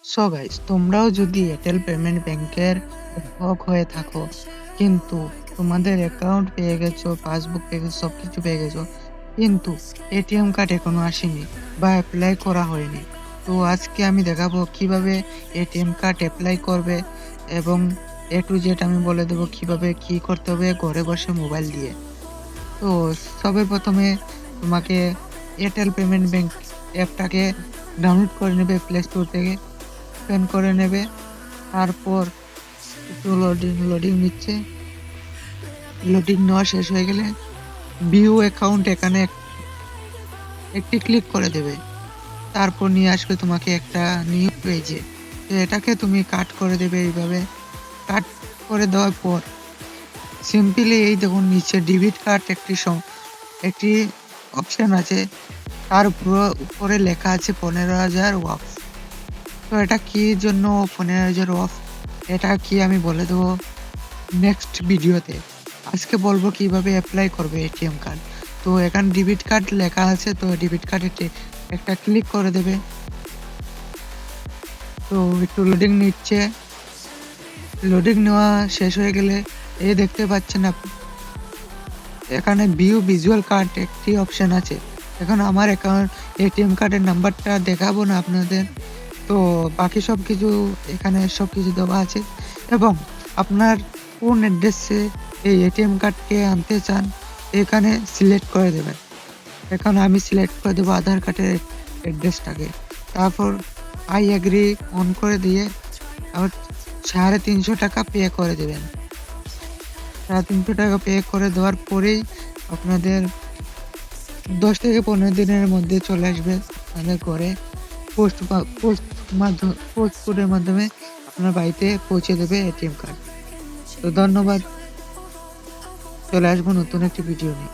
So guys, তোমরাও যদি Airtel payment ব্যাংকের গ্রাহক হয়ে থাকো, কিন্তু তোমাদের অ্যাকাউন্ট পেয়ে গেছো, পাসবুক পেয়ে গেছো, সবকিছু পেয়ে গেছো, কিন্তু এটিএম কার্ড এখনো আসেনি বা অ্যাপ্লাই করা হয়নি। তো আজকে আমি দেখাবো কিভাবে এটিএম কার্ড অ্যাপ্লাই করবে, এবং এ টু জেড আমি বলে দেবো কিভাবে কি করতে হবে ঘরে বসে মোবাইল দিয়ে। তো সবে প্রথমে তোমাকে এয়ারটেল পেমেন্ট ব্যাংক অ্যাপটাকে ডাউনলোড করে নেবে প্লে স্টোর থেকে, ওপেন করে নেবে। তারপর একটু লোডিং নিচ্ছে। লোডিং নেওয়া শেষ হয়ে গেলে ভিউ অ্যাকাউন্ট এখানে একটি ক্লিক করে দেবে। তারপর নিয়ে আসবে তোমাকে একটা নিউ পেজে। তো এটাকে তুমি কাট করে দেবে এইভাবে। কাট করে দেওয়ার পর সিম্পলি এই দেখুন নিচে ডেবিট কার্ড একটি অপশন আছে, তার উপরে লেখা আছে 15,000 অফ। তো এটা কি জন্য 15,000 অফ, এটা কি আমি বলে দেবো নেক্সট ভিডিওতে। আজকে বলবো কিভাবে অ্যাপ্লাই করবে এটিএম কার্ড। তো এখানে ডেবিট কার্ড লেখা আছে, তো ডেবিট কার্ডে একটা ক্লিক করে দেবে। তো একটু লোডিং নিচ্ছে। লোডিং নেওয়া শেষ হয়ে গেলে এই দেখতে পাচ্ছেন আপনি এখানে ভিউ ভিজুয়াল কার্ড একটি অপশন আছে। এখন আমার অ্যাকাউন্ট এটিএম কার্ডের নাম্বারটা দেখাবো না আপনাদের, তো বাকি সব কিছু এখানে সব কিছু দেওয়া আছে, এবং আপনার কোন অ্যাড্রেসে এই এটিএম কার্ডকে আনতে চান এখানে সিলেক্ট করে দেবেন। এখন আমি সিলেক্ট করে দেবো আধার কার্ডের অ্যাড্রেসটাকে। তারপর আই এগ্রি অন করে দিয়ে আবার 350 টাকা পে করে দেবেন। 350 টাকা পে করে দেওয়ার পরেই আপনাদের 10 থেকে 15 দিনের মধ্যে চলে আসবে আপনাদের ঘরে। পোস্ট কোডের মাধ্যমে আপনার বাড়িতে পৌঁছে দেবে এটিএম কার্ড। তো ধন্যবাদ, চলে আসবো নতুন একটি ভিডিও নিয়ে।